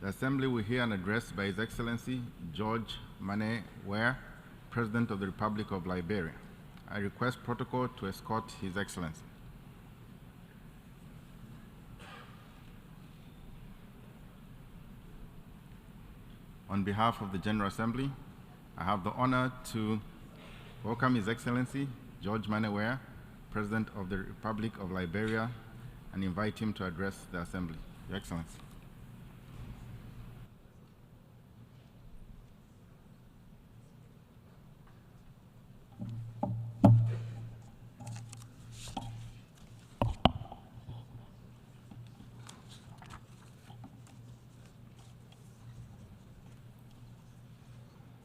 The Assembly will hear an address by His Excellency George Weah, President of the Republic of Liberia. I request protocol to escort His Excellency. On behalf of the General Assembly, I have the honor to welcome His Excellency George Weah, President of the Republic of Liberia, and invite him to address the Assembly. Your Excellency.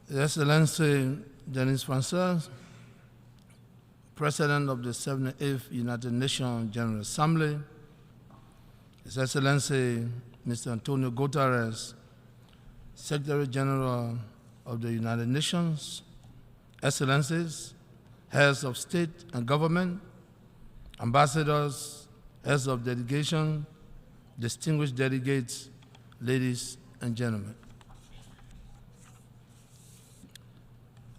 His Excellency Denis Francois, President of the 78th United Nations General Assembly, His Excellency Mr. Antonio Guterres, Secretary General of the United Nations, Excellencies, Heads of State and Government, Ambassadors, Heads of Delegation, distinguished delegates, ladies and gentlemen.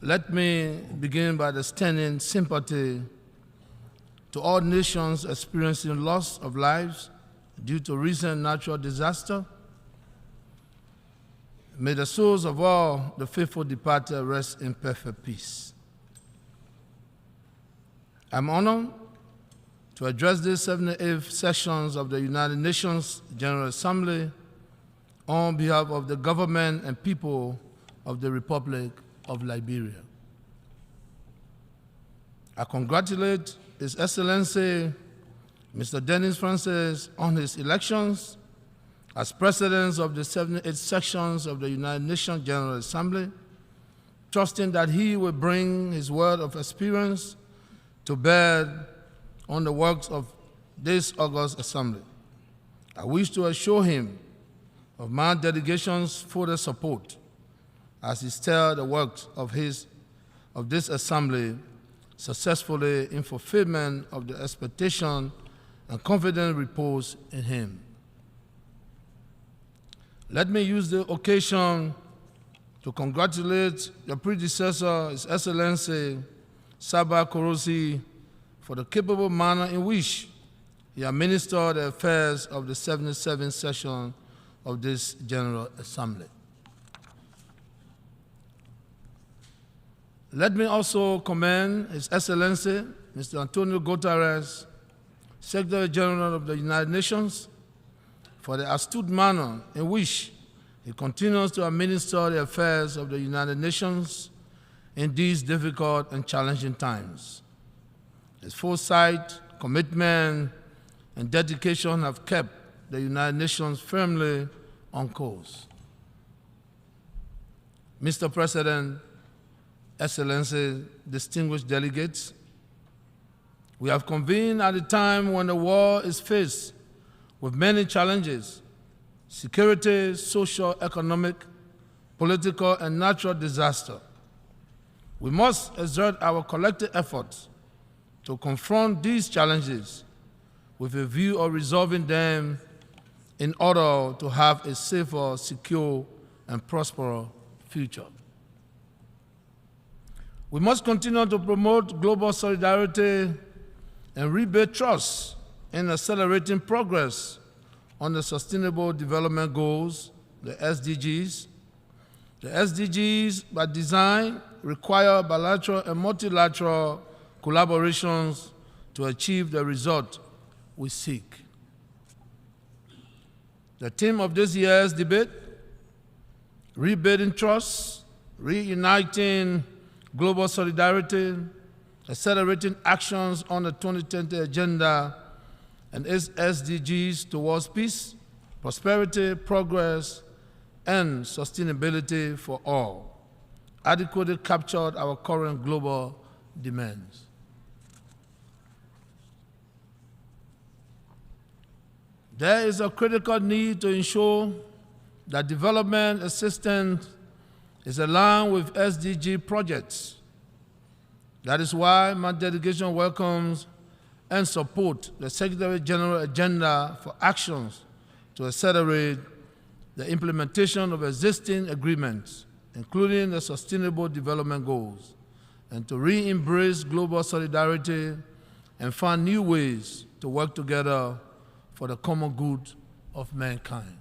Let me begin by extending sympathy to all nations experiencing loss of lives due to recent natural disaster. May the souls of all the faithful departed rest in perfect peace. I'm honored to address these 78th sessions of the United Nations General Assembly on behalf of the government and people of the Republic of Liberia. I congratulate His Excellency Mr. Denis Francois on his elections as President of the 78 sections of the United Nations General Assembly, trusting that he will bring his word of experience to bear on the works of this august assembly. I wish to assure him of my delegation's further support as he steers the works of this assembly successfully in fulfillment of the expectation and confident repose in him. Let me use the occasion to congratulate your predecessor, His Excellency Saba Korosi, for the capable manner in which he administered the affairs of the 77th session of this General Assembly. Let me also commend His Excellency, Mr. Antonio Guterres, Secretary General of the United Nations, for the astute manner in which he continues to administer the affairs of the United Nations in these difficult and challenging times. His foresight, commitment, and dedication have kept the United Nations firmly on course. Mr. President, Excellencies, distinguished delegates, we have convened at a time when the world is faced with many challenges: security, social, economic, political, and natural disaster. We must exert our collective efforts to confront these challenges with a view of resolving them in order to have a safer, secure, and prosperous future. We must continue to promote global solidarity and rebuild trust in accelerating progress on the Sustainable Development Goals, the SDGs. The SDGs, by design, require bilateral and multilateral collaborations to achieve the result we seek. The theme of this year's debate, rebuilding trust, reuniting global solidarity, accelerating actions on the 2030 Agenda and its SDGs towards peace, prosperity, progress, and sustainability for all, adequately captured our current global demands. There is a critical need to ensure that development assistance is aligned with SDG projects. That is why my delegation welcomes and supports the Secretary General agenda for actions to accelerate the implementation of existing agreements, including the Sustainable Development Goals, and to re-embrace global solidarity and find new ways to work together for the common good of mankind.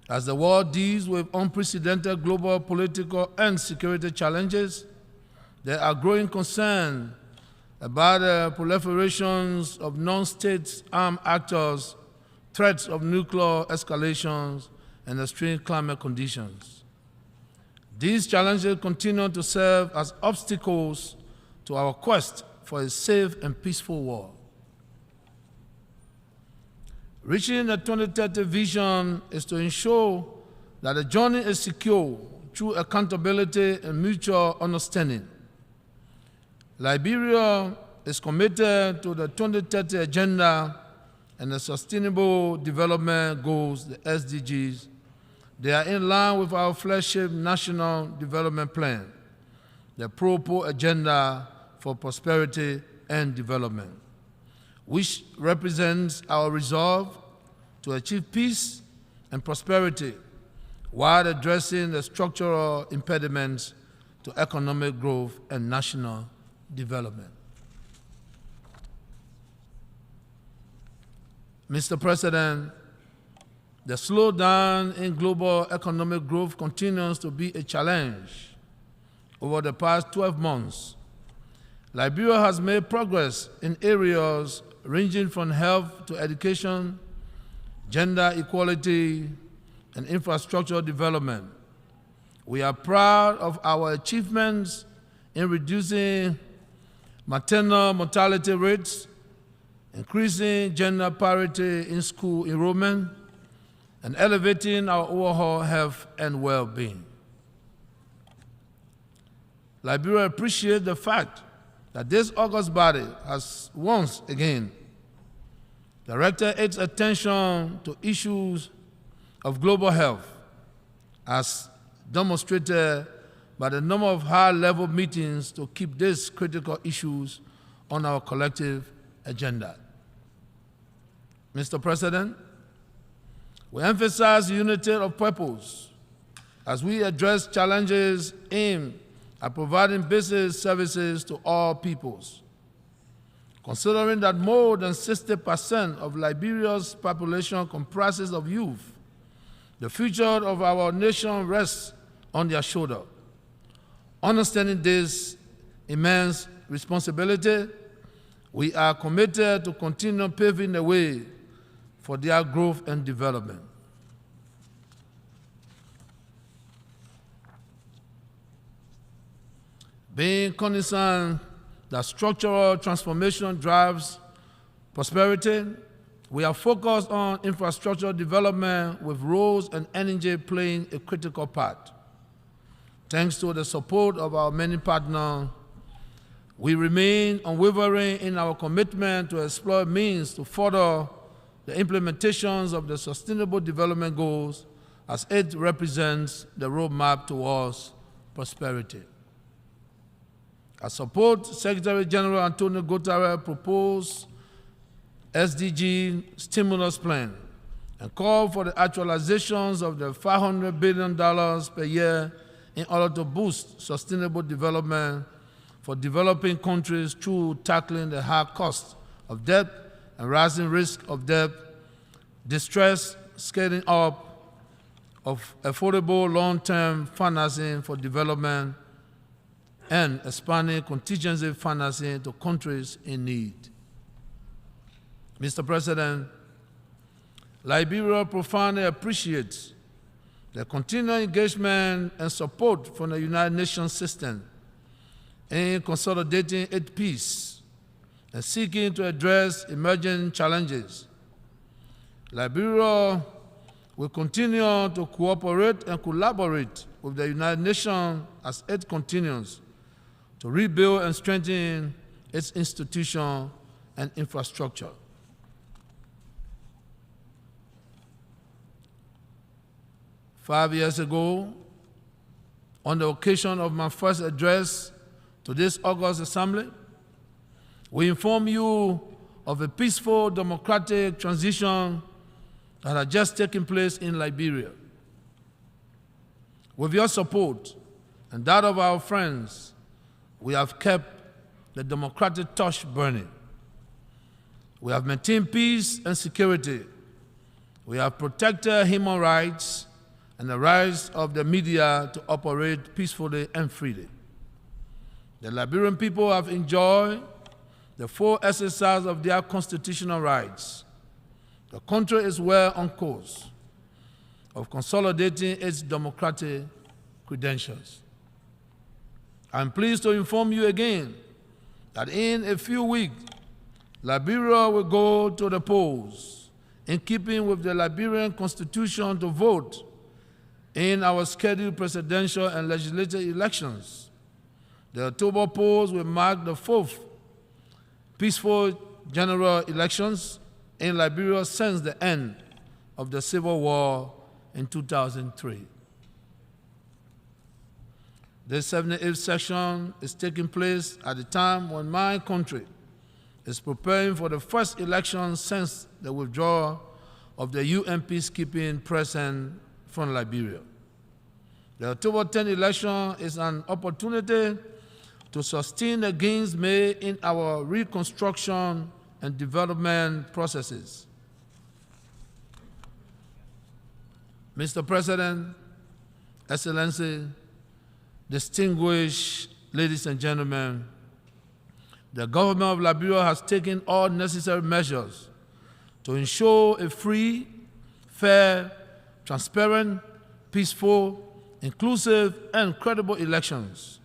As the world deals with unprecedented global political and security challenges, there are growing concerns about the proliferations of non-state armed actors, threats of nuclear escalations, and extreme climate conditions. These challenges continue to serve as obstacles to our quest for a safe and peaceful world. Reaching the 2030 vision is to ensure that the journey is secure through accountability and mutual understanding. Liberia is committed to the 2030 Agenda and the Sustainable Development Goals, the SDGs. They are in line with our flagship National Development Plan, the Pro-Po Agenda for Prosperity and Development, which represents our resolve to achieve peace and prosperity while addressing the structural impediments to economic growth and national development. Mr. President, the slowdown in global economic growth continues to be a challenge. Over the past 12 months, Liberia has made progress in areas ranging from health to education, gender equality, and infrastructure development. We are proud of our achievements in reducing maternal mortality rates, increasing gender parity in school enrollment, and elevating our overall health and well-being. Liberia appreciates the fact that this august body has once again directed its attention to issues of global health, as demonstrated by the number of high-level meetings to keep these critical issues on our collective agenda. Mr. President, we emphasize unity of purpose as we address challenges aimed at providing basic services to all peoples. Considering that more than 60% of Liberia's population comprises of youth, the future of our nation rests on their shoulder. Understanding this immense responsibility, we are committed to continue paving the way for their growth and development. Being cognizant that structural transformation drives prosperity, we are focused on infrastructure development with roads and energy playing a critical part. Thanks to the support of our many partners, we remain unwavering in our commitment to explore means to further the implementations of the Sustainable Development Goals as it represents the roadmap towards prosperity. I support Secretary General Antonio Guterres' proposed SDG stimulus plan and call for the actualizations of the $500 billion per year in order to boost sustainable development for developing countries through tackling the high cost of debt and rising risk of debt, distress, scaling up of affordable long-term financing for development, and expanding contingency financing to countries in need. Mr. President, Liberia profoundly appreciates the continued engagement and support from the United Nations system in consolidating its peace and seeking to address emerging challenges. Liberia will continue to cooperate and collaborate with the United Nations as it continues to rebuild and strengthen its institutions and infrastructure. Five years ago, on the occasion of my first address to this August Assembly, we informed you of a peaceful democratic transition that had just taken place in Liberia. With your support and that of our friends, we have kept the democratic torch burning. We have maintained peace and security. We have protected human rights and the rights of the media to operate peacefully and freely. The Liberian people have enjoyed the full exercise of their constitutional rights. The country is well on course of consolidating its democratic credentials. I'm pleased to inform you again that in a few weeks, Liberia will go to the polls in keeping with the Liberian Constitution to vote in our scheduled presidential and legislative elections. The October polls will mark the fourth peaceful general elections in Liberia since the end of the Civil War in 2003. This 78th session is taking place at a time when my country is preparing for the first election since the withdrawal of the UN peacekeeping presence from Liberia. The October 10 election is an opportunity to sustain the gains made in our reconstruction and development processes. Mr. President, Excellency, distinguished ladies and gentlemen, the government of Liberia has taken all necessary measures to ensure a free, fair, transparent, peaceful, inclusive, and credible elections.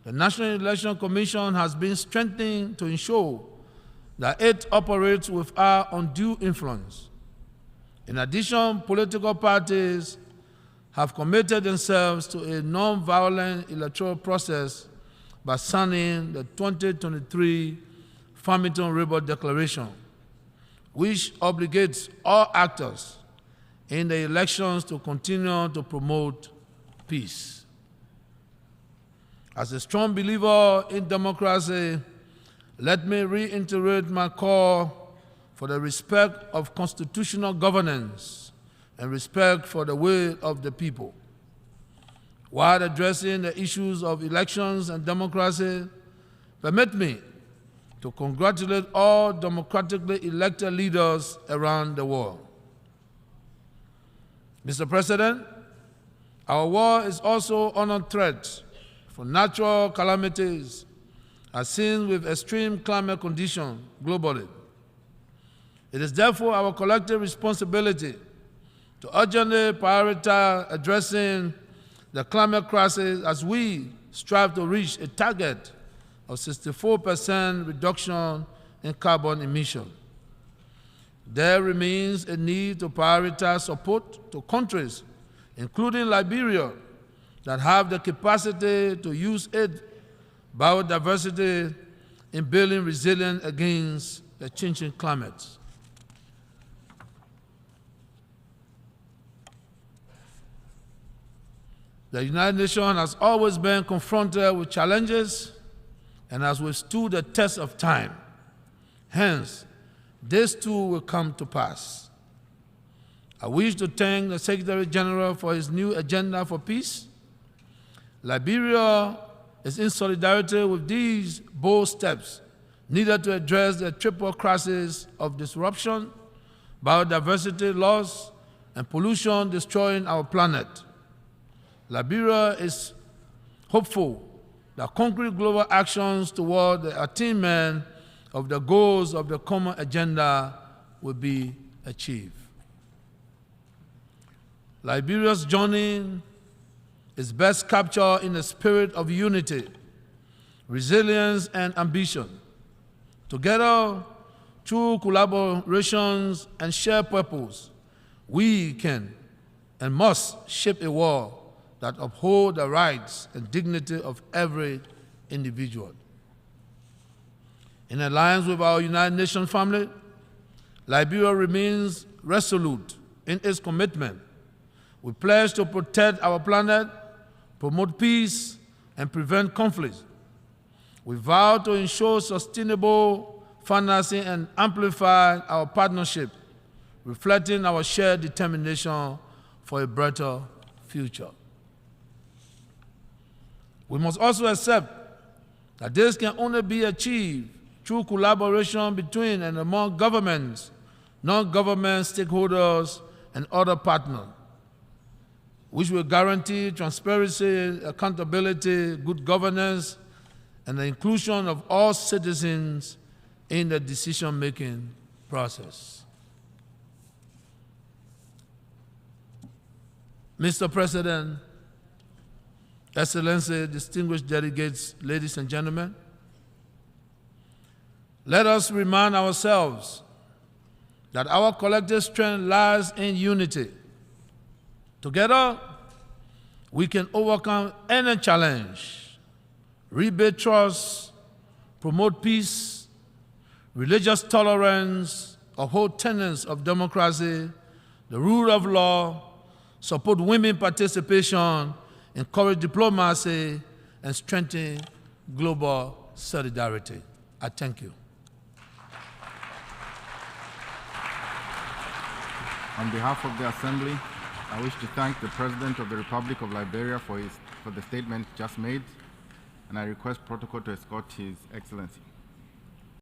The National Election Commission has been strengthened to ensure that it operates without undue influence. In addition, political parties have committed themselves to a non-violent electoral process by signing the 2023 Farmington River Declaration, which obligates all actors in the elections to continue to promote peace. As a strong believer in democracy, let me reiterate my call for the respect of constitutional governance and respect for the will of the people. While addressing the issues of elections and democracy, permit me to congratulate all democratically elected leaders around the world. Mr. President, our world is also under threat from natural calamities as seen with extreme climate conditions globally. It is therefore our collective responsibility to urgently prioritize addressing the climate crisis as we strive to reach a target of 64% reduction in carbon emission. There remains a need to prioritize support to countries, including Liberia, that have the capacity to use its biodiversity in building resilience against the changing climate. The United Nations has always been confronted with challenges and has withstood the test of time. Hence, this too will come to pass. I wish to thank the Secretary General for his new agenda for peace. Liberia is in solidarity with these bold steps needed to address the triple crisis of disruption, biodiversity loss, and pollution destroying our planet. Liberia is hopeful that concrete global actions toward the attainment of the goals of the common agenda will be achieved. Liberia's journey is best captured in the spirit of unity, resilience, and ambition. Together, through collaborations and shared purpose, we can and must shape a world that uphold the rights and dignity of every individual. In alliance with our United Nations family, Liberia remains resolute in its commitment. We pledge to protect our planet, promote peace, and prevent conflict. We vow to ensure sustainable financing and amplify our partnership, reflecting our shared determination for a brighter future. We must also accept that this can only be achieved through collaboration between and among governments, non-government stakeholders, and other partners, which will guarantee transparency, accountability, good governance, and the inclusion of all citizens in the decision-making process. Mr. President, Excellency, distinguished delegates, ladies and gentlemen, let us remind ourselves that our collective strength lies in unity. Together, we can overcome any challenge, rebuild trust, promote peace, religious tolerance, uphold tenets of democracy, the rule of law, support women participation, encourage diplomacy, and strengthen global solidarity. I thank you. On behalf of the Assembly, I wish to thank the President of the Republic of Liberia for the statement just made, and I request protocol to escort His Excellency.